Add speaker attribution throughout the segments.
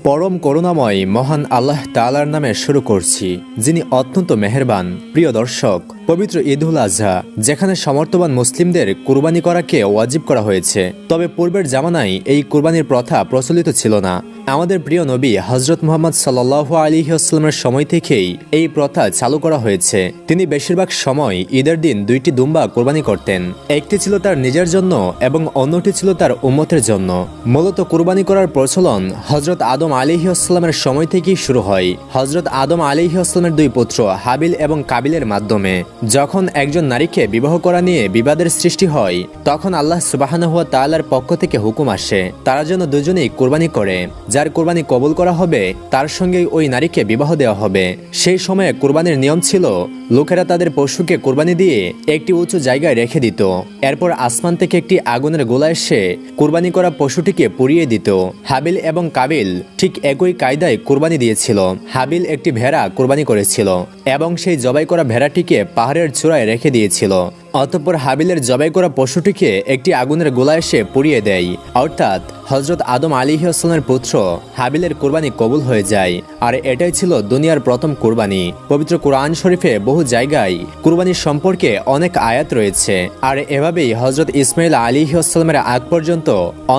Speaker 1: পরম করুণাময় মহান আল্লাহ তাআলার নামে শুরু করছি, যিনি অত্যন্ত মেহেরবান। প্রিয় দর্শক, পবিত্র ঈদুল আজহা, যেখানে সমর্থবান মুসলিমদের কুরবানি করাকে ওয়াজিব করা হয়েছে, তবে পূর্বের জামানায় এই কুরবানির প্রথা প্রচলিত ছিল না। আমাদের প্রিয় নবী হজরত মুহাম্মদ সাল্লাল্লাহু আলাইহি ওয়াসাল্লামের সময় থেকেই এই প্রথা চালু করা হয়েছে। তিনি বেশিরভাগ সময় ঈদের দিন দুইটি দুম্বা কোরবানি করতেন। একটি ছিল তার নিজের জন্য এবং অন্যটি ছিল তার উম্মতের জন্য। মূলত কুরবানি করার প্রচলন হজরত আদম আলাইহিস সালামের সময় থেকেই শুরু হয়। হজরত আদম আলাইহিস সালামের দুই পুত্র হাবিল এবং কাবিলের মাধ্যমে যখন একজন নারীকে বিবাহ করা নিয়ে বিবাদের সৃষ্টি হয়, তখন আল্লাহ সুবহানাহু ওয়া তাআলার পক্ষ থেকে হুকুম আসে তারা যেন দুজনেই কুরবানি করে। যার কুরবানি কবুল করা হবে তার সঙ্গেই ওই নারীকে বিবাহ দেওয়া হবে। সেই সময়ে কুরবানির নিয়ম ছিল লোকেরা তাদের পশুকে কুরবানি দিয়ে একটি উঁচু জায়গায় রেখে দিত। এরপর আসমান থেকে একটি আগুনের গোলা এসে কুরবানি করা পশুটিকে পুড়িয়ে দিত। হাবিল এবং কাবিল ঠিক একই কায়দায় কুরবানি দিয়েছিল। হাবিল একটি ভেড়া কুরবানি করেছিল এবং সেই জবাই করা ভেড়াটিকে পাহাড়ের চূড়ায় রেখে দিয়েছিল। অতঃপর হাবিলের জবাই করা পশুটিকে একটি আগুনের গোলা এসে পুড়িয়ে দেয়, অর্থাৎ হজরত আদম আলাইহিস সালামের পুত্র হাবিলের কুরবানি কবুল হয়ে যায়। আর এটাই ছিল দুনিয়ার প্রথম কুরবানি। পবিত্র কোরআন শরীফে বহু জায়গায় কুরবানির সম্পর্কে অনেক আয়াত রয়েছে। আর এভাবেই হজরত ইসমাইল আলাইহিস সালামের আগ পর্যন্ত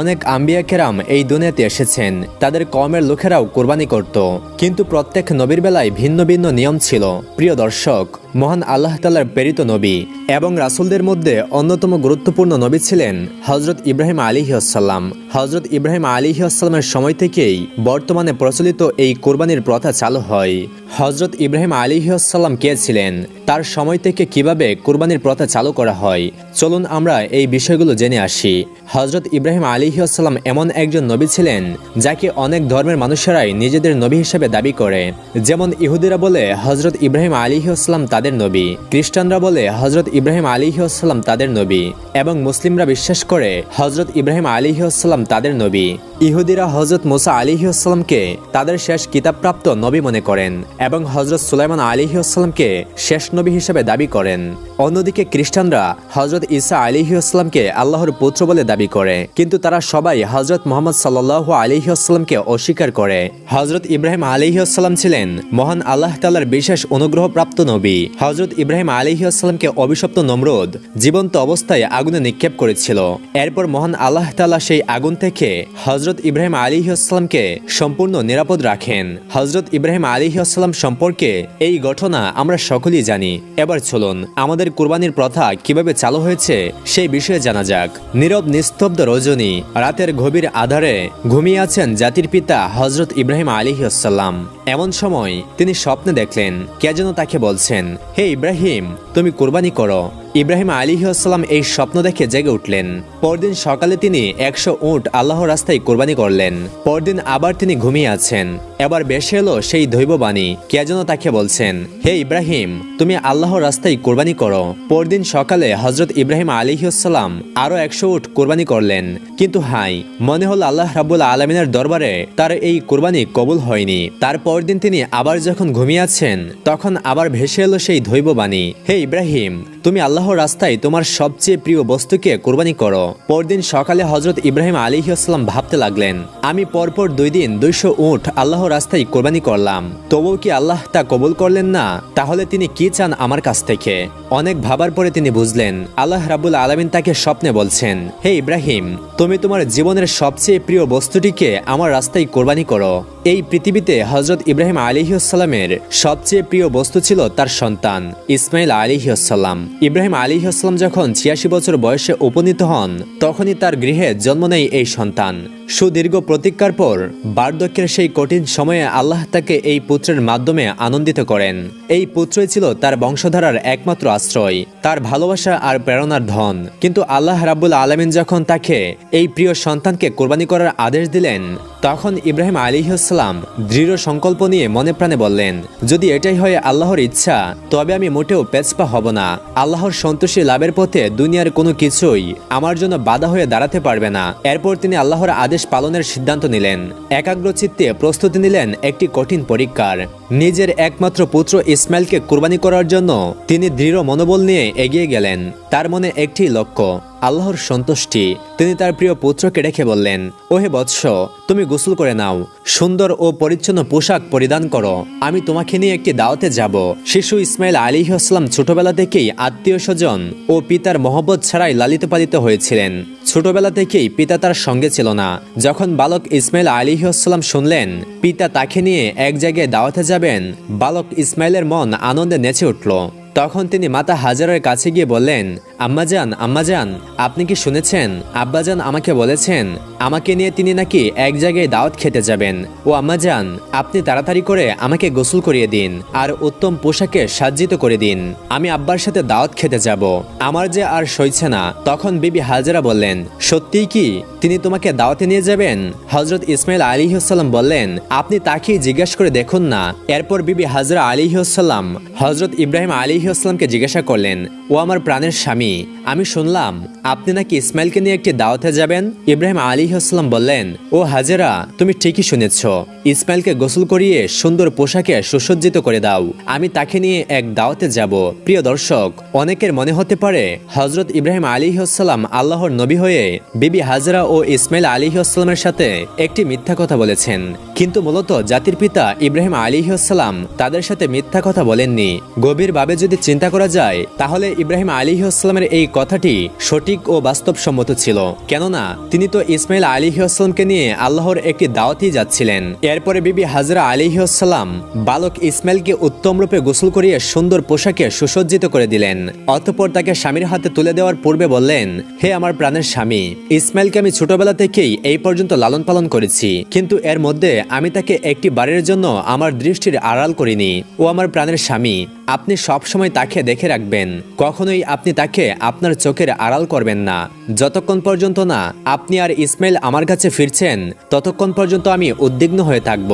Speaker 1: অনেক আম্বিয়া কেরাম এই দুনিয়াতে এসেছেন। তাদের কওমের লোকেরাও কুরবানি করত, কিন্তু প্রত্যেক নবীর বেলায় ভিন্ন ভিন্ন নিয়ম ছিল। প্রিয় দর্শক, মহান আল্লাহ তাআলার প্রেরিত নবী এবং রাসূলদের মধ্যে অন্যতম গুরুত্বপূর্ণ নবী ছিলেন হজরত ইব্রাহিম আলাইহিস সালাম। হজরত ইব্রাহিম আলাইহিস সালামের সময় থেকেই বর্তমানে প্রচলিত এই কুরবানির প্রথা চালু হয়। হজরত ইব্রাহিম আলাইহিস সালাম কে ছিলেন, তার সময় থেকে কিভাবে কুরবানির প্রথা চালু করা হয়, চলুন আমরা এই বিষয়গুলো জেনে আসি। হজরত ইব্রাহিম আলাইহিস সালাম এমন একজন নবী ছিলেন যাকে অনেক ধর্মের মানুষেরাই নিজেদের নবী হিসেবে দাবি করে। যেমন ইহুদিরা বলে হজরত ইব্রাহিম আলাইহিস সালাম তাদের নবী, খ্রিস্টানরা বলে হজরত ইব্রাহিম আলাইহিস সালাম তাদের নবী এবং মুসলিমরা বিশ্বাস করে হজরত ইব্রাহিম আলাইহিস সালাম তাদের নবী। ইহুদিরা হজরত মুসা আলাইহিস সালামকে তাদের শেষ কিতাবপ্রাপ্ত নবী মনে করেন এবং হজরত সুলাইমান আলাইহিস সালামকে শেষ নবী হিসেবে দাবি করেন। অন্যদিকে খ্রিস্টানরা হজরত ঈসা আলাইহিস সালামকে আল্লাহর পুত্র বলে দাবি করে, কিন্তু তারা সবাই হজরত মুহাম্মদ সাল্লাল্লাহু আলাইহিস সালামকে অস্বীকার করে। হজরত ইব্রাহিম আলাইহিস সালাম ছিলেন মহান আল্লাহ তাআলার বিশেষ অনুগ্রহপ্রাপ্ত নবী। হজরত ইব্রাহিম আলাইহিস সালামকে অভিশপ্ত নমরুদ জীবন্ত অবস্থায় আগুনে নিক্ষেপ করেছিল। এরপর মহান আল্লাহ তাআলা সেই আগুন থেকে হজরত ইব্রাহিম আলাইহিস সালামকে সম্পূর্ণ নিরাপদ রাখেন। হজরত ইব্রাহিম আলাইহিস সালাম সম্পর্কে এই ঘটনা আমরা সকলেই জানি। এবার চলুন আমাদের কুরবানির প্রথা কিভাবে চালু হয়েছে সেই বিষয়ে জানা যাক। নীরব নিস্তব্ধ রজনী, রাতের গভীর আধারে ঘুমিয়ে আছেন জাতির পিতা হজরত ইব্রাহিম আলাইহিস সালাম। এমন সময় তিনি স্বপ্নে দেখলেন কে যেন তাকে বলছেন, হে ইব্রাহিম, তুমি কুরবানি করো। ইব্রাহিম আলাইহিস সালাম এই স্বপ্ন দেখে জেগে উঠলেন। পরদিন সকালে তিনি 100 উট আল্লাহর রাস্তায় কুরবানি করলেন। পরদিন আবার তিনি ঘুমিয়ে আছেন। এবার বেশি এলো সেই দৈববাণী, কে যেন তাকে বলছেন, হে ইব্রাহিম, তুমি আল্লাহর রাস্তায় কুরবানি করো। পরদিন সকালে হজরত ইব্রাহিম আলাইহিস সালাম আরো 100 উট কুরবানি করলেন, কিন্তু হাই, মনে হল আল্লাহ রাব্বুল আলামিনের দরবারে তার এই কুরবানি কবুল হয়নি। তারপর দিন তিনি আবার যখন ঘুমিয়ে আছেন, তখন আবার ভেসে এলো সেই দৈববাণী, হে ইব্রাহিম, তুমি আল্লাহর রাস্তায় তোমার সবচেয়ে প্রিয় বস্তুকে কুরবানি করো। পরদিন সকালে হজরত ইব্রাহিম আলাইহিস সালাম ভাবতে লাগলেন, আমি পরপর 2 দিন 200 উট আল্লাহর রাস্তায় কুরবানি করলাম, তবুও কি আল্লাহ তা কবুল করলেন না? তাহলে তিনি কি চান আমার কাছ থেকে? অনেক ভাবার পরে তিনি বুঝলেন আল্লাহ রাব্বুল আলামিন তাকে স্বপ্নে বলছেন, হে ইব্রাহিম, তুমি তোমার জীবনের সবচেয়ে প্রিয় বস্তুটিকে আমার রাস্তায় কুরবানি করো। এই পৃথিবীতে হজরত ইব্রাহিম আলাইহিস সালামের সবচেয়ে প্রিয় বস্তু ছিল তার সন্তান ইসমাইল আলাইহিস সালাম। ইব্রাহিম আলাইহিস সালাম যখন 86 বছর বয়সে উপনীত হন, তখনই তার গৃহে জন্ম নেয় এই সন্তান। সুদীর্ঘ প্রতীক্ষার পর বার্ধক্যের সেই কঠিন সময়ে আল্লাহ তাকে এই পুত্রের মাধ্যমে আনন্দিত করেন। এই পুত্রই ছিল তার বংশধারার একমাত্র আশ্রয়, তার ভালোবাসা আর প্রেরণার ধন। কিন্তু আল্লাহ রাব্বুল আলামিন যখন তাকে এই প্রিয় সন্তানকে কোরবানি করার আদেশ দিলেন, তখন ইব্রাহিম আলাইহিস সালাম দৃঢ় সংকল্প নিয়ে মনে প্রাণে বললেন, যদি এটাই হয় আল্লাহর ইচ্ছা, তবে আমি মোটেও পেছপা হব না। আল্লাহর সন্তুষ্টি লাভের পথে দুনিয়ার কোনো কিছুই আমার জন্য বাধা হয়ে দাঁড়াতে পারবে না। এরপর তিনি আল্লাহর আদেশ পালনের সিদ্ধান্ত নিলেন। একাগ্রচিত্তে প্রস্তুতি নিলেন একটি কঠিন পরীক্ষার। নিজের একমাত্র পুত্র ইসমাইলকে কুরবানি করার জন্য তিনি দৃঢ় মনোবল নিয়ে এগিয়ে গেলেন। তার মনে একটি লক্ষ্য, আল্লাহর সন্তুষ্টি। তিনি তার প্রিয় পুত্রকে রেখে বললেন, ওহে বৎস, তুমি গোসল করে নাও, সুন্দর ও পরিচ্ছন্ন পোশাক পরিধান করো, আমি তোমাকে নিয়ে একটি দাওয়াতে যাব। শিশু ইসমাইল আলাইহিস সালাম ছোটবেলা থেকেই আত্মীয় স্বজন ও পিতার মহব্বত ছাড়াই লালিত পালিত হয়েছিলেন। ছোটবেলা থেকেই পিতা তার সঙ্গে ছিল না। যখন বালক ইসমাইল আলাইহিস সালাম শুনলেন পিতা তাকে নিয়ে এক জায়গায় দাওয়াতে যাবেন, বালক ইসমাইলের মন আনন্দে নেচে উঠল। তখন তিনি মাতা হাজারের কাছে গিয়ে বললেন, আম্মাজান, আম্মাজান, আপনি কি শুনেছেন? আব্বাজান আমাকে বলেছেন আমাকে নিয়ে তিনি নাকি এক জায়গায় দাওয়াত খেতে যাবেন। ও আম্মাজান, আপনি তাড়াতাড়ি করে আমাকে গোসল করিয়ে দিন আর উত্তম পোশাকে সজ্জিত করে দিন, আমি আব্বার সাথে দাওয়াত খেতে যাব, আমার যে আর সইছে না। তখন বিবি হাজরা বললেন, সত্যিই কি তিনি তোমাকে দাওয়াতে নিয়ে যাবেন? হযরত ইসমাইল আলাইহিস সালাম বললেন, আপনি তাকেই জিজ্ঞাসা করে দেখুন না। এরপর বিবি হাজরা আলাইহিস সালাম হযরত ইব্রাহিম আলাইহিস সালামকে জিজ্ঞাসা করলেন, ও আমার প্রাণের স্বামী, আমি শুনলাম আপনি নাকি ইসমাইলকে নিয়ে একটি দাওয়াতে যাবেন। ইব্রাহিম আলাইহিস সালাম বললেন, ও হাজেরা, তুমি ঠিকই শুনেছ, ইসমাইলকে গোসল করিয়ে সুন্দর পোশাকে সুসজ্জিত করে দাও, আমি তাকে নিয়ে এক দাওয়াতে যাব। প্রিয় দর্শক, অনেকের মনে হতে পারে হযরত ইব্রাহিম আলাইহিস সালাম আল্লাহর নবী হয়ে বিবি হাজরা ও ইসমাইল আলাইহিস সালামের সাথে একটি মিথ্যা কথা বলেছেন, কিন্তু মূলত জাতির পিতা ইব্রাহিম আলাইহিস সালাম তাদের সাথে মিথ্যা কথা বলেননি। গভীরভাবে যদি চিন্তা করা যায় তাহলে ইব্রাহিম আলাইহিস সালামের এই কথাটি সঠিক ও বাস্তবসম্মত ছিল। কেননা তিনি তো ইসমাইল আলাইহিস সালামকে নিয়ে আল্লাহর একটি দাওয়াতেই যাচ্ছিলেন। এরপরে বিবি হাজরা আলাইহিস সালাম বালক ইসমাইলকে উত্তম রূপে গোসল করিয়ে সুন্দর পোশাকে সুসজ্জিত করে দিলেন। অতঃপর তাকে স্বামীর হাতে তুলে দেওয়ার পূর্বে বললেন, হে আমার প্রাণের স্বামী, ইসমাইলকে আমি ছোটবেলা থেকেই এই পর্যন্ত লালন পালন করেছি, কিন্তু এর মধ্যে আমি তাকে একটি বারের জন্য আমার দৃষ্টির আড়াল করিনি। ও আমার প্রাণের স্বামী, আপনি সবসময় তাকে দেখে রাখবেন, কখনোই আপনি তাকে আপনার চোখের আড়াল করবেন না। যতক্ষণ পর্যন্ত না আপনি আর ইসমাইল আমার কাছে ফিরছেন ততক্ষণ পর্যন্ত আমি উদ্বিগ্ন হয়ে থাকব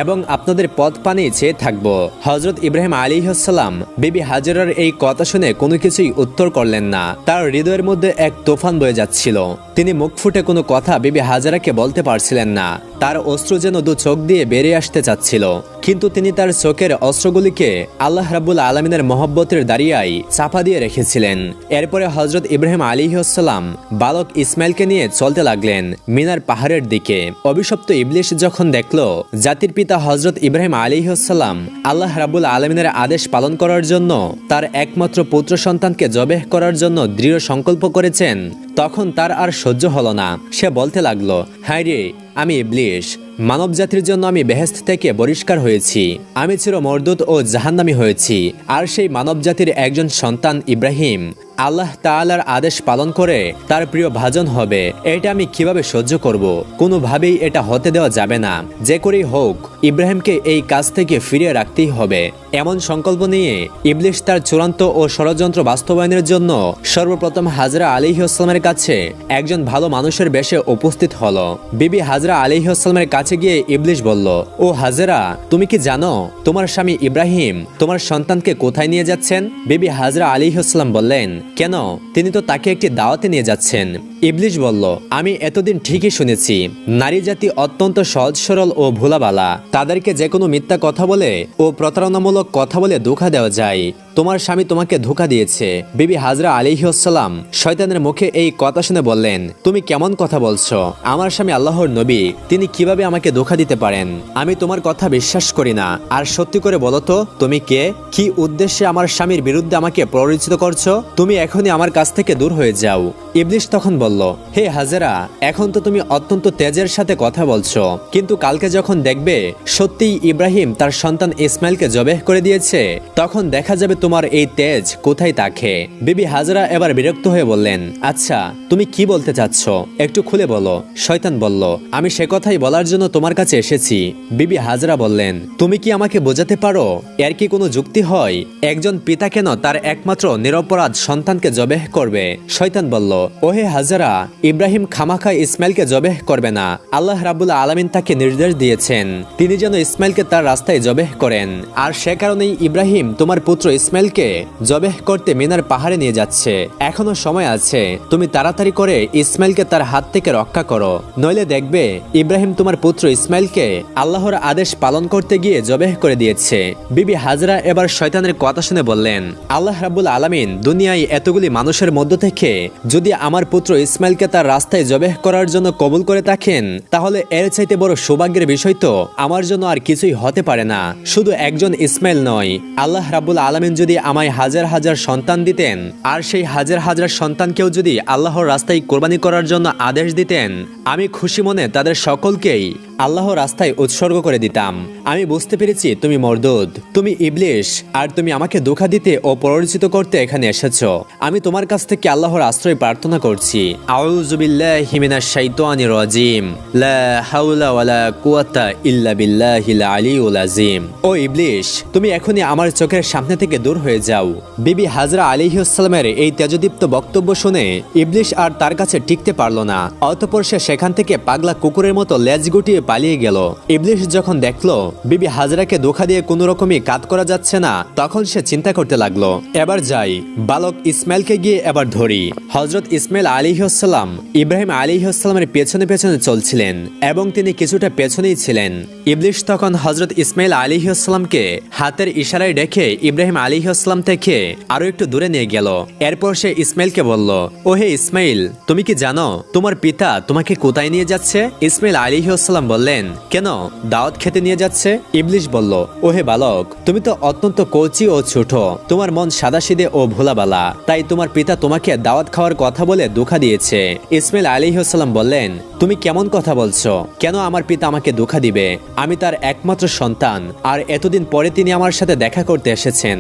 Speaker 1: এবং আপনাদের পথ পানে চেয়ে থাকব। হযরত ইব্রাহিম আলাইহিস সালাম বিবি হাজরার এই কথা শুনে কোনো কিছুই উত্তর করলেন না। তার হৃদয়ের মধ্যে এক তুফান বয়ে যাচ্ছিল। তিনি মুখ ফুটে কোনো কথা বিবি হাজরাকে বলতে পারছিলেন না। তার অশ্রু যেন দু চোখ দিয়ে বেরিয়ে আসতে চাচ্ছিল, কিন্তু তিনি তার চোখের অস্ত্রগুলিকে আল্লাহ রাব্বুল আলামিনের মহব্বতের দাঁড়িয়ায় চাপা দিয়ে রেখেছিলেন। এরপরে হযরত ইব্রাহিম আলাইহিস সালাম বালক ইসমাইলকে নিয়ে চলতে লাগলেন মিনার পাহাড়ের দিকে। অভিশপ্ত ইবলিশ যখন দেখল জাতির পিতা হযরত ইব্রাহিম আলাইহিস সালাম আল্লাহ রাব্বুল আলামিনের আদেশ পালন করার জন্য তার একমাত্র পুত্র সন্তানকে জবেহ করার জন্য দৃঢ় সংকল্প করেছেন, তখন তার আর সহ্য হলো না। সে বলতে লাগলো, হায় রে, আমি ইবলিশ, মানব জাতির জন্য আমি বেহেশত থেকে বহিষ্কার হয়েছি, আমি চির মরদুদ ও জাহান্নামী হয়েছি, আর সেই মানব জাতির একজন সন্তান ইব্রাহিম আল্লাহ তাআলার আদেশ পালন করে তার প্রিয় ভাজন হবে, এটা আমি কিভাবে সহ্য করব? কোনোভাবেই এটা হতে দেওয়া যাবে না। যে করেই হোক ইব্রাহিমকে এই কাজ থেকে ফিরিয়ে রাখতেই হবে। এমন সংকল্প নিয়ে ইবলিশ তার চূড়ান্ত ও ষড়যন্ত্র বাস্তবায়নের জন্য সর্বপ্রথম হাজরা আলাইহিস সালামের কাছে একজন ভালো মানুষের বেশে উপস্থিত হলো। বিবি হাজরা আলাইহিস সালামের কাছে গিয়ে ইবলিশ বলল, ও হাজরা, তুমি কি জানো তোমার স্বামী ইব্রাহিম তোমার সন্তানকে কোথায় নিয়ে যাচ্ছেন? বিবি হাজরা আলাইহিস সালাম বললেন, কেন? তিনি তো তাকে একটি দাওয়াতে নিয়ে যাচ্ছেন। ইবলিশ বলল, আমি এতদিন ঠিকই শুনেছি নারী জাতি অত্যন্ত সহজ সরল ও ভোলাবালা, তাদেরকে যে কোনো মিথ্যা কথা বলে ও প্রতারণামূলক কথা বলে ধোঁকা দেওয়া যায়। তোমার স্বামী তোমাকে ধোঁকা দিয়েছে। বিবি হাজরা আলাইহিস সালাম শয়তানের মুখে এই কথা শুনে বললেন, তুমি কেমন কথা বলছো? আমার স্বামী আল্লাহর নবী, তিনি কিভাবে আমাকে ধোঁকা দিতে পারেন? আমি তোমার কথা বিশ্বাস করি না। আর সত্যি করে বলো তো, তুমি কে? কি উদ্দেশ্যে আমার স্বামীর বিরুদ্ধে আমাকে প্ররোচিত করছো? তুমি এখনই আমার কাছ থেকে দূর হয়ে যাও। ইবলিশ তখন বলল, হে হাজরা, এখন তো তুমি অত্যন্ত তেজের সাথে কথা বলছো, কিন্তু কালকে যখন দেখবে সত্যিই ইব্রাহিম তার সন্তান ইসমাইলকে জবেহ করে দিয়েছে, তখন দেখা যাবে তোমার এই তেজ কোথায় থাকে। বিবি হাজরা এবার বিরক্ত হয়ে বললেন, আচ্ছা তুমি কি বলতে চাচ্ছ, একটু খুলে বলো। শয়তান বলল, আমি সে কথাই বলার জন্য তোমার কাছে এসেছি। বিবি হাজরা বললেন, তুমি কি আমাকে বোঝাতে পারো এর কি কোনো যুক্তি হয়? একজন পিতা কেন তার একমাত্র নিরপরাধ সন্তানকে জবেহ করবে? শয়তান বলল, ওহে হাজরা, ইব্রাহিম খামাখা ইসমাইলকে জবেহ করবে না। আল্লাহ রাব্বুল আলামিন তাকে নির্দেশ দিয়েছেন তিনি যেন ইসমাইলকে তার রাস্তায় জবেহ করেন। আর সে কারণেই ইব্রাহিম তোমার পুত্র ইসমাইলকে জবেহ করতে মিনার পাহাড়ে নিয়ে যাচ্ছে। এখনো সময় আছে, তুমি তাড়াতাড়ি করে ইসমাইলকে তার হাত থেকে রক্ষা করো, নইলে দেখবে ইব্রাহিম তোমার পুত্র ইসমাইলকে আল্লাহর আদেশ পালন করতে গিয়ে জবেহ করে দিয়েছে। বিবি হাজরা এবার শয়তানের কথা শুনে বললেন, আল্লাহ রাব্বুল আলামিন দুনিয়ায় এতগুলি মানুষের মধ্য থেকে যদি আমার পুত্র ইসমাইলকে তার রাস্তায় জবেহ করার জন্য কবুল করে থাকেন, তাহলে এর চাইতে বড় সৌভাগ্যের বিষয় তো আমার জন্য আর কিছুই হতে পারে না। শুধু একজন ইসমাইল নয়, আল্লাহ রাব্বুল আলামিন যদি আমায় হাজার হাজার সন্তান দিতেন, আর সেই হাজার হাজার সন্তানকেও যদি আল্লাহর রাস্তায় কোরবানি করার জন্য আদেশ দিতেন, আমি খুশি মনে তাদের সকলকেই আল্লাহর রাস্তায় উৎসর্গ করে দিতাম। আমি বুঝতে পেরেছি তুমি মরদুদ, তুমি ইবলিশ, আর তুমি আমাকে ধোঁকা দিতে ও পরাজিত করতে এখানে এসেছো। আমি তোমার কাছ থেকে আল্লাহর আশ্রয় প্রার্থনা করছি। আউযু বিল্লাহি মিনাশ শাইতানির রাজিম, লা হাওলা ওয়ালা কুওয়াতা ইল্লা বিল্লাহিল আলিয়্যুল আযীম। ও ইবলিশ, তুমি এখনই আমার চোখের সামনে থেকে দূর হয়ে যাও। বিবি হাজরা আলাইহিস সালামের এই তেজদীপ্ত বক্তব্য শুনে ইবলিশ আর তার কাছে টিকতে পারল না। অতঃপর সে সেখান থেকে পাগলা কুকুরের মতো লেজ গুটিয়ে পালিয়ে গেল। ইবলিশ যখন দেখলো বিবি হাজরাকে ধোঁকা দিয়ে কোনো রকমই কাজ করা যাচ্ছে না, তখন সে চিন্তা করতে লাগলো, এবার যাই, বালক ইসমাইলকে গিয়ে এবার ধরি। হযরত ইসমাইল আলাইহিস সালাম ইব্রাহিম আলাইহিস সালামের পেছনে পেছনে চলছিলেন এবং তিনি কিছুটা পেছনেই ছিলেন। ইবলিশ তখন হযরত ইসমাইল আলাইহিস সালামকে হাতের ইশারায় ডেকে ইব্রাহিম আলাইহিস সালাম থেকে আরো একটু দূরে নিয়ে গেল। এরপর সে ইসমাইলকে বলল, ও হে ইসমাইল, তুমি কি জানো তোমার পিতা তোমাকে কোথায় নিয়ে যাচ্ছে? ইসমাইল আলাইহিস সালাম বললেন, কেন, দাওয়াত খেতে নিয়ে যাচ্ছে? ইবলিশ বলল, ও হে বালক, তুমি তো অত্যন্ত কচি ও ছোট, তোমার মন সাদাসিধে ও ভোলাবালা, তাই তোমার পিতা তোমাকে দাওয়াত খাওয়ার কথা বলে ধোঁকা দিয়েছে। ইসমাইল আলাইহিস সালাম বললেন, তুমি কেমন কথা বলছো? কেন আমার পিতা আমাকে ধোঁকা দিবে? আমি তার একমাত্র সন্তান, আর এতদিন পরে তিনি আমার সাথে দেখা করতে এসেছেন।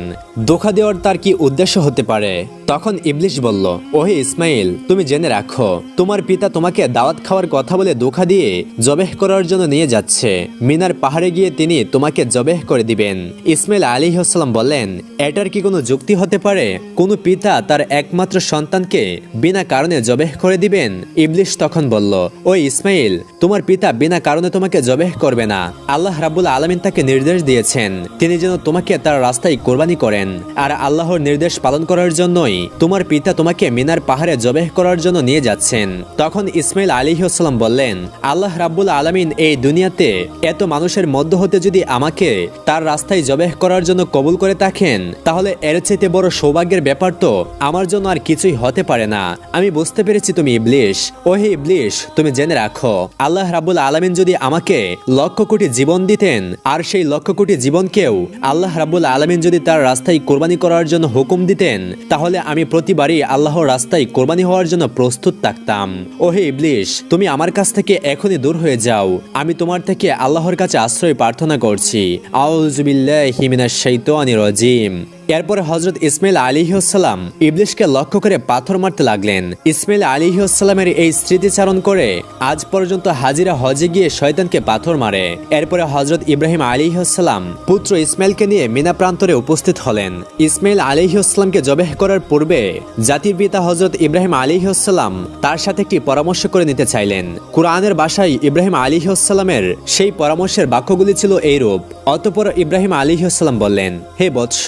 Speaker 1: ধোঁকা দেওয়ার তার কি উদ্দেশ্য হতে পারে? তখন ইবলিশ বলল, ওহে ইসমাইল, তুমি জেনে রাখো তোমার পিতা তোমাকে দাওয়াত খাওয়ার কথা বলে ধোঁকা দিয়ে জবেহ করার জন্য নিয়ে যাচ্ছে। মিনার পাহাড়ে গিয়ে তিনি তোমাকে জবেহ করে দিবেন। ইসমাইল আলাইহিস সালাম বললেন, এটার কি কোনো যুক্তি হতে পারে? কোনো পিতা তার একমাত্র সন্তানকে বিনা কারণে জবেহ করে দিবেন? ইবলিশ তখন বলল, ও ইসমাইল, তোমার পিতা বিনা কারণে তোমাকে জবেহ করবে না। আল্লাহ রাব্বুল আলামিন তাকে নির্দেশ দিয়েছেন তিনি যেন তোমাকে তার রাস্তায় কোরবানি করেন, আর আল্লাহর নির্দেশ পালন করার জন্যই তোমার পিতা তোমাকে মিনার পাহাড়ে জবেহ করার জন্য নিয়ে যাচ্ছেন। তখন ইসমাইল আলাইহিস সালাম বললেন, আল্লাহ রাব্বুল আলামিন এই দুনিয়াতে এত মানুষের মধ্য হতে যদি আমাকে তার রাস্তায় জবেহ করার জন্য কবুল করে থাকেন, তাহলে এর চাইতে বড় সৌভাগ্যের ব্যাপার তো আমার জন্য আর কিছুই হতে পারে না। আমি বুঝতে পেরেছি তুমি ইবলিশ। ও হে ইবলিশ, তুমি জেনে রাখো আল্লাহ রাব্বুল আলামিন যদি আমাকে লক্ষ কোটি জীবন দিতেন, আর সেই লক্ষ কোটি জীবনকেও আল্লাহ রাব্বুল আলামিন যদি তার রাস্তায় কোরবানি করার জন্য হুকুম দিতেন, তাহলে আমি প্রতিবারই আল্লাহর রাস্তায় কোরবানি হওয়ার জন্য প্রস্তুত থাকতাম। ও হে ইবলিশ, তুমি আমার কাছ থেকে এখনই দূর হয়ে যাও। আমি তোমার থেকে আল্লাহর কাছে আশ্রয় প্রার্থনা করছি। আউযু বিল্লাহি মিনাশ শাইতানির রাজিম। এরপরে হযরত ইসমাইল আলাইহিস সালাম ইবলিশকে লক্ষ্য করে পাথর মারতে লাগলেন। ইসমাইল আলাইহিস সালামের এই স্মৃতিচারণ করে আজ পর্যন্ত হাজিরা হজে গিয়ে শয়তানকে পাথর মারে। এরপরে হযরত ইব্রাহিম আলাইহিস সালাম পুত্র ইসমাইলকে নিয়ে মিনা প্রান্তরে উপস্থিত হলেন। ইসমাইল আলাইহিস সালামকে জবেহ করার পূর্বে জাতির পিতা হযরত ইব্রাহিম আলাইহিস সালাম তার সাথে একটি পরামর্শ করে নিতে চাইলেন। কুরআনের ভাষায় ইব্রাহিম আলাইহিস সালামের সেই পরামর্শের বাক্যগুলি ছিল এইরূপ। অতঃপর ইব্রাহিম আলাইহিস সালাম বললেন, হে বৎস,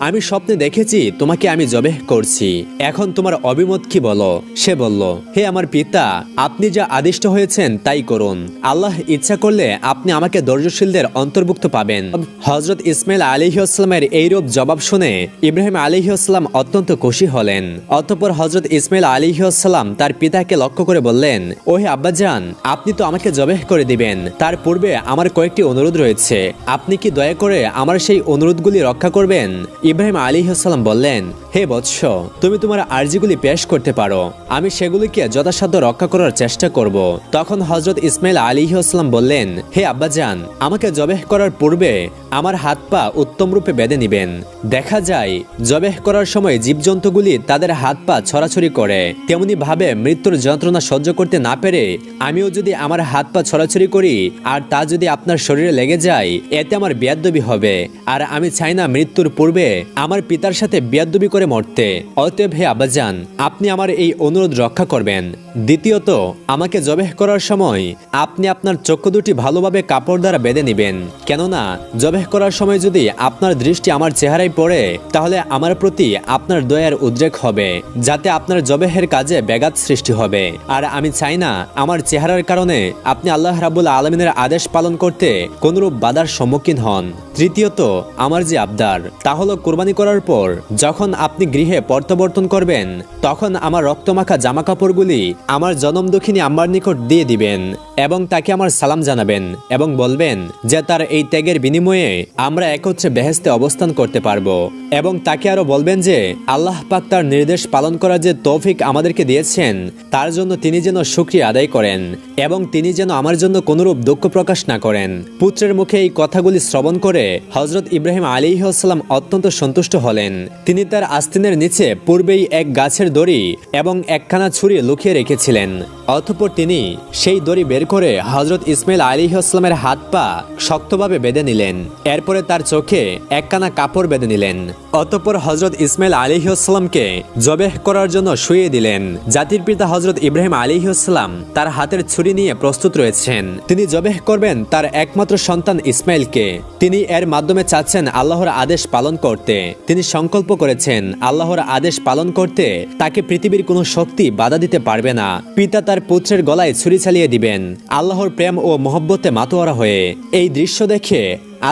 Speaker 1: আমি স্বপ্নে দেখেছি তোমাকে আমি জবেহ করছি, এখন তোমার অভিমত কি বলো? সে বলল, হে আমার পিতা, আপনি যা আদিষ্ট হয়েছেন তাই করুন। আল্লাহ ইচ্ছা করলে আপনি আমাকে ধৈর্যশীলদের অন্তর্ভুক্ত পাবেন। হযরত ইসমাইল আলাইহিস সালামের এইরূপ জবাব শুনে ইব্রাহিম আলাইহিস সালাম অত্যন্ত খুশি হলেন। অতঃপর হযরত ইসমাইল আলাইহিস সালাম তার পিতাকে লক্ষ্য করে বললেন, ও হে আব্বাজান, আপনি তো আমাকে জবেহ করে দিবেন, তার পূর্বে আমার কয়েকটি অনুরোধ রয়েছে, আপনি কি দয়া করে আমার সেই অনুরোধগুলি রক্ষা করবেন? ইব্রাহিম আলাইহিস সালাম বললেন, হে বৎস, তুমি তোমার আরজিগুলি পেশ করতে পারো, আমি সেগুলিকে যথাসাধ্য রক্ষা করার চেষ্টা করব। তখন হযরত ইসমাইল আলাইহিস সালাম বললেন, হে আব্বাজান, আমাকে জবেহ করার পূর্বে আমার হাত পা উত্তম রূপে বেঁধে নিবেন। দেখা যায় জবেহ করার সময় জীবজন্তুগুলি তাদের হাত পা ছড়াছড়ি করে, তেমনি ভাবে মৃত্যুর যন্ত্রণা সহ্য করতে না পেরে আমিও যদি আমার হাত পা ছড়াছড়ি করি আর তা যদি আপনার শরীরে লেগে যায়, এতে আমার বেয়াদবি হবে, আর আমি চাই না মৃত্যুর পূর্বে আমার পিতার সাথে বেয়াদবি করে মরতে। অতএব হে আব্বাজান, আপনি আমার এই অনুরোধ রক্ষা করবেন। দ্বিতীয়ত, আমাকে জবেহ করার সময় আপনি আপনার চক্ষু দুটি ভালোভাবে কাপড় দ্বারা বেঁধে নেবেন, কেননা জবেহ করার সময় যদি আপনার দৃষ্টি আমার চেহারায় পড়ে তাহলে আমার প্রতি আপনার দয়ার উদ্রেক হবে, যাতে আপনার জবেহের কাজে ব্যাঘাত সৃষ্টি হবে। আর আমি চাই না আমার চেহারার কারণে আপনি আল্লাহ রাব্বুল আলামিনের আদেশ পালন করতে কোনরূপ বাধার সম্মুখীন হন। তৃতীয়ত, আমার যে আবদার তা হলো কোরবানি করার পর যখন আপনি গৃহে প্রত্যাবর্তন করবেন তখন আমার রক্তমাখা জামা কাপড়গুলি আমার জনম দুঃখিনী আম্মার নিকট দিয়ে দিবেন এবং তাকে আমার সালাম জানাবেন এবং বলবেন যে তার এই ত্যাগের বিনিময়ে আমরা একত্রে বেহেশতে অবস্থান করতে পারবো। এবং তাকে আরো বলবেন যে আল্লাহ পাক তার নির্দেশ পালন করার যে তৌফিক আমাদেরকে দিয়েছেন তার জন্য তিনি যেন শুকরিয়া আদায় করেন এবং তিনি যেন আমার জন্য কোনরূপ দুঃখ প্রকাশ না করেন। পুত্রের মুখে এই কথাগুলি শ্রবণ করে হযরত ইব্রাহিম আলাইহিস সালাম অত্যন্ত সন্তুষ্ট হলেন। তিনি তার আস্তিনের নিচে পূর্বেই এক গাছের দড়ি এবং একখানা ছুরি লুকিয়ে রেখেছিলেন। অতঃপর তিনি সেই দড়ি বের করে হযরত ইসমাইল আলাইহিস সালামের হাত পা শক্তভাবে বেঁধে নিলেন। এরপরে তার চোখে একখানা কাপড় বেঁধে নিলেন। অতঃপর হযরত ইসমাইল আলাইহিস সালামকে জবেহ করার জন্য শুইয়ে দিলেন। জাতির পিতা হযরত ইব্রাহিম আলাইহিস সালাম তার হাতের ছুরি নিয়ে প্রস্তুত রয়েছেন। তিনি জবেহ করবেন তার একমাত্র সন্তান ইসমাইলকে। তিনি এর মাধ্যমে চাচ্ছেন আল্লাহর আদেশ পালন করতে। তিনি সংকল্প করেছেন আল্লাহর আদেশ পালন করতে তাকে পৃথিবীর কোনো শক্তি বাধা দিতে পারবে না। পিতা তার পুত্রের গলায় ছুরি চালিয়ে দিবেন আল্লাহর প্রেম ও মহব্বতে মাতোয়ারা হয়ে। এই দৃশ্য দেখে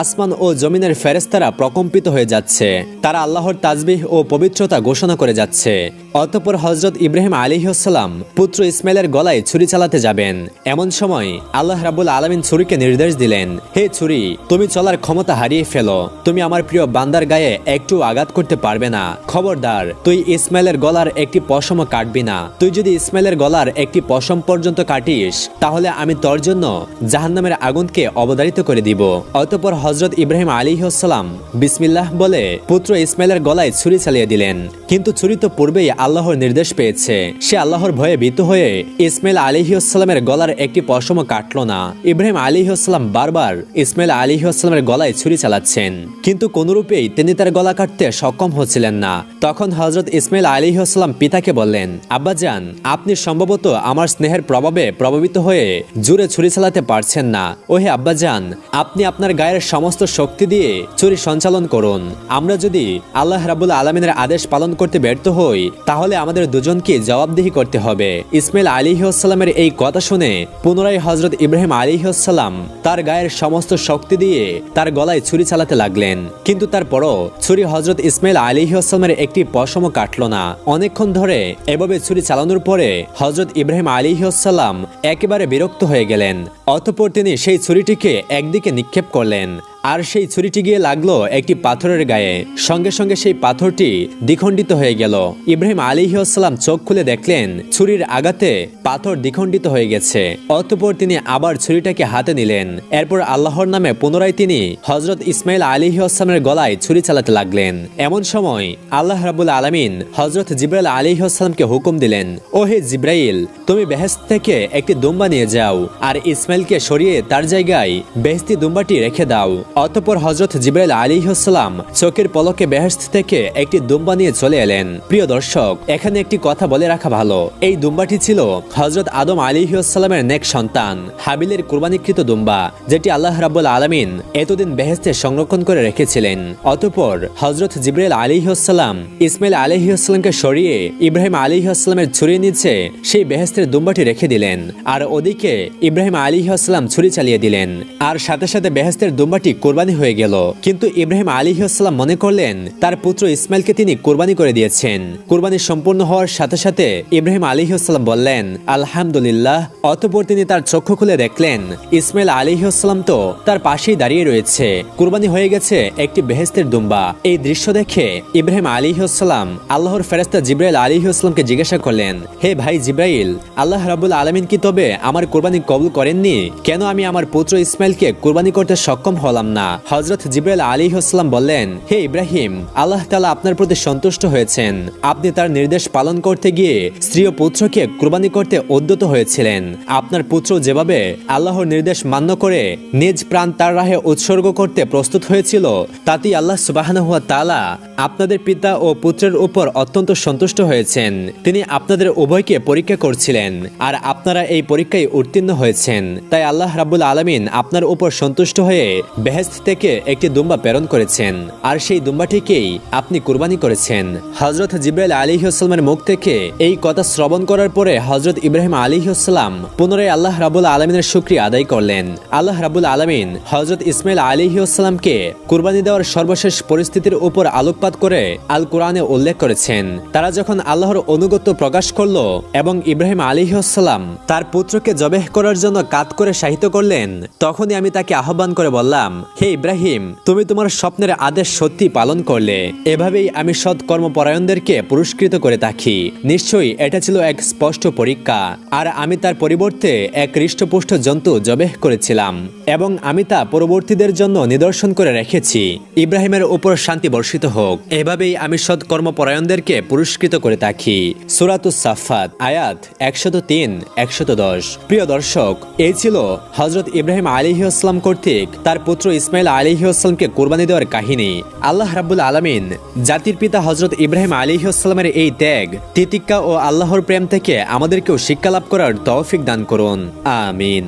Speaker 1: আসমান ও জমিনের ফেরেশতারা প্রকম্পিত হয়ে যাচ্ছে। তারা আল্লাহর তাসবিহ ও পবিত্রতা ঘোষণা করে যাচ্ছে। অতঃপর হযরত ইব্রাহিম আলাইহিস সালাম পুত্র ইসমাইলের গলায় ছুরি চালাতে যাবেন। এমন সময় আল্লাহ রাব্বুল আলামিন ছুরিকে নির্দেশ দিলেন, হে ছুরি, তুমি চলার ক্ষমতা হারিয়ে ফেলো। তুমি আমার প্রিয় বান্দার গায়ে একটু আঘাত করতে পারবে না। খবরদার, তুই ইসমাইলের গলার একটি পশমও কাটবি না। তুই যদি ইসমাইলের গলার একটি পশম পর্যন্ত কাটিস তাহলে আমি তোর জন্য জাহান্নামের আগুনকে অবধারিত করে দিব। অতঃপর হযরত ইব্রাহিম আলাইহিস সালাম বিসমিল্লাহ বলে পুত্র ইসমাইলের গলায় ছুরি চালিয়ে দিলেন। কিন্তু ছুরি তো পূর্বেই আল্লাহর নির্দেশ পেয়েছে। সে আল্লাহর ভয়ে ভীত হয়ে ইসমাইল আলাইহিস সালামের গলার একটি পশমও কাটলো না। ইব্রাহিম আলাইহিস সালাম বারবার ইসমাইল আলাইহিস সালামের গলায় ছুরি চালাচ্ছেন, কিন্তু কোনরূপেই তিনি তার গলা কাটতে সক্ষম হচ্ছিলেন না। তখন হযরত ইসমাইল আলাইহিস সালাম পিতাকে বললেন, আব্বাজান, আপনি সম্ভবত আমার স্নেহের প্রভাবে প্রভাবিত হয়ে জোরে ছুরি চালাতে পারছেন না। ওহে আব্বাজান, আপনি আপনার গায়ের সমস্ত শক্তি দিয়ে ছুরি সঞ্চালন করুন। আমরা যদি আল্লাহ রাব্বুল আলামিনের আদেশ পালন করতে ব্যর্থ হই তাহলে আমাদের দুজনকে জবাবদিহি করতে হবে। ইসমাইল আলাইহিস সালামের এই কথা শুনে পুনরায় হযরত ইব্রাহিম আলাইহিস সালাম তার গায়ের সমস্ত শক্তি দিয়ে তার গলায় ছুরি চালাতে লাগলেন। কিন্তু তারপরও ছুরি হযরত ইসমাইল আলাইহিস সালামের একটি পশমও কাটলো না। অনেকক্ষণ ধরে এভাবে ছুরি চালানোর পরে হযরত ইব্রাহিম আলাইহিস সালাম একেবারে বিরক্ত হয়ে গেলেন। অতঃপর তিনি সেই ছুরিটিকে একদিকে নিক্ষেপ করলেন আর সেই ছুরিটি গিয়ে লাগলো একটি পাথরের গায়ে। সঙ্গে সঙ্গে সেই পাথরটি দ্বিখণ্ডিত হয়ে গেল। ইব্রাহিম আলাইহিস সালাম চোখ খুলে দেখলেন ছুরির আঘাতে পাথর দ্বিখণ্ডিত হয়ে গেছে। অতঃপর তিনি আবার ছুরিটাকে হাতে নিলেন। এরপর আল্লাহর নামে পুনরায় তিনি হযরত ইসমাইল আলাইহিস সালামের গলায় ছুরি চালাতে লাগলেন। এমন সময় আল্লাহ রাব্বুল আলামিন হযরত জিবরাইল আলাইহিস সালামকে হুকুম দিলেন, ও হে জিবরাইল, তুমি বেহেশত থেকে একটি দুম্বা নিয়ে যাও আর ইসমাইলকে সরিয়ে তার জায়গায় বেহেশতি দুম্বাটি রেখে দাও। অতঃপর হযরত জিবরাইল আলাইহিস সালাম চোখের পলকে বেহেশত থেকে একটি দুম্বা নিয়ে চলে এলেন। প্রিয় দর্শক, এখানে একটি কথা বলে রাখা ভালো। এই দুম্বাটি ছিল হযরত আদম আলাইহিস সালামের নেক সন্তান হাবিলের কুরবানিকৃত দুম্বা, যেটি আল্লাহ রাব্বুল আলামিন এতদিন বেহেশতে সংরক্ষণ করে রেখেছিলেন। অতঃপর হযরত জিবরাইল আলাইহিস সালাম ইসমাইল আলাইহিস সালামকে সরিয়ে ইব্রাহিম আলাইহিস সালামের ছুরির নিচে সেই বেহেশতের দুম্বাটি রেখে দিলেন আর ওদিকে ইব্রাহিম আলাইহিস সালাম ছুরি চালিয়ে দিলেন। আর সাথে সাথে বেহেশতের দুম্বাটি কোরবানি হয়ে গেল। কিন্তু ইব্রাহিম আলাইহিস সালাম মনে করলেন তার পুত্র ইসমাইলকে তিনি কোরবানি করে দিয়েছেন। কোরবানি সম্পূর্ণ হওয়ার সাথে সাথে ইব্রাহিম আলাইহিস সালাম বললেন, আলহামদুলিল্লাহ। অতঃপর তিনি তার চক্ষু খুলে দেখলেন ইসমাইল আলাইহিস সালাম তো তার পাশেই দাঁড়িয়ে রয়েছে। কোরবানি হয়ে গেছে একটি বেহেশতের দুম্বা। এই দৃশ্য দেখে ইব্রাহিম আলাইহিস সালাম আল্লাহর ফেরেশতা জিবরাইল আলাইহিস সালামকে জিজ্ঞাসা করলেন, হে ভাই জিবরাইল, আল্লাহ রাব্বুল আলামিন কি তবে আমার কোরবানি কবুল করেননি? কেন আমি আমার পুত্র ইসমাইলকে কোরবানি করতে সক্ষম হলাম না। হযরত জিবরাইল আলাইহিস সালাম বললেন, হে ইব্রাহিম, আল্লাহ তাআলা আপনার প্রতি সন্তুষ্ট হয়েছেন। আপনি তার নির্দেশ পালন করতে গিয়ে স্ত্রী ও পুত্রকে কুরবানি করতে উদ্যত হয়েছিলেন। আপনার পুত্র যেভাবে আল্লাহর নির্দেশ মান্য করে নিজ প্রাণ তার রাহে উৎসর্গ করতে প্রস্তুত হয়েছিল, তাতেই আল্লাহ সুবহানাহু ওয়া তাআলা আপনাদের পিতা ও পুত্রের উপর অত্যন্ত সন্তুষ্ট হয়েছেন। তিনি আপনাদের উভয়কে পরীক্ষা করছিলেন, আর আপনারা এই পরীক্ষায় উত্তীর্ণ হয়েছেন। তাই আল্লাহ রাব্বুল আলামিন আপনার উপর সন্তুষ্ট হয়ে বেহেশত থেকে একটি দুম্বা প্রেরণ করেছেন, আর সেই দুম্বাটিকেই আপনি কুরবানি করেছেন। হযরত জিবরাইল আলাইহিস সালামের মুখ থেকে এই কথা শ্রবণ করার পরে হযরত ইব্রাহিম আলাইহিস সালাম পুনরায় আল্লাহ রাব্বুল আলামিনের শুকরিয়া আদায় করলেন। আল্লাহ রাব্বুল আলামিন হযরত ইসমাইল আলাইহিস সালামকে কুরবানি দেওয়ার সর্বশেষ পরিস্থিতির উপর আলোকপাত করে আল কোরআনে উল্লেখ করেছেন। তারা যখন আল্লাহর অনুগত্য প্রকাশ করল এবং ইব্রাহিম আলাইহিস সালাম তার পুত্রকে জবেহ করার জন্য কাত করে শাহিত করলেন, তখনই আমি তাকে আহ্বান করে বললাম, হে ইব্রাহিম, তুমি তোমার স্বপ্নের আদেশ সত্যি পালন করলে। এভাবেই আমি সৎ কর্মপরায়ণদেরকে পুরস্কৃত করে থাকি। নিশ্চয়ই এটা ছিল এক স্পষ্ট পরীক্ষা, আর আমি তার পরিবর্তে এক হৃষ্টপুষ্ট জন্তু জবেহ করেছিলাম এবং আমি তা পরবর্তীদের জন্য নিদর্শন করে রেখেছি। ইব্রাহিমের উপর শান্তি বর্ষিত হোক। এভাবেই আমি সৎ কর্মপরায়ণদেরকে পুরস্কৃত করে থাকি। সূরাতুস সাফফাত আয়াত 103, 110। প্রিয় দর্শক, এই ছিল হযরত ইব্রাহিম আলাইহিস সালাম কর্তৃক তার পুত্র ইসমাইল আলাইহিস সালামকে কুরবানি দেওয়ার কাহিনী। আল্লাহ রাব্বুল আলামিন জাতির পিতা হযরত ইব্রাহিম আলাইহিস সালামের এই ত্যাগ, তিতিক্ষা ও আল্লাহর প্রেম থেকে আমাদেরকেও শিক্ষা লাভ করার তৌফিক দান করুন। আমিন।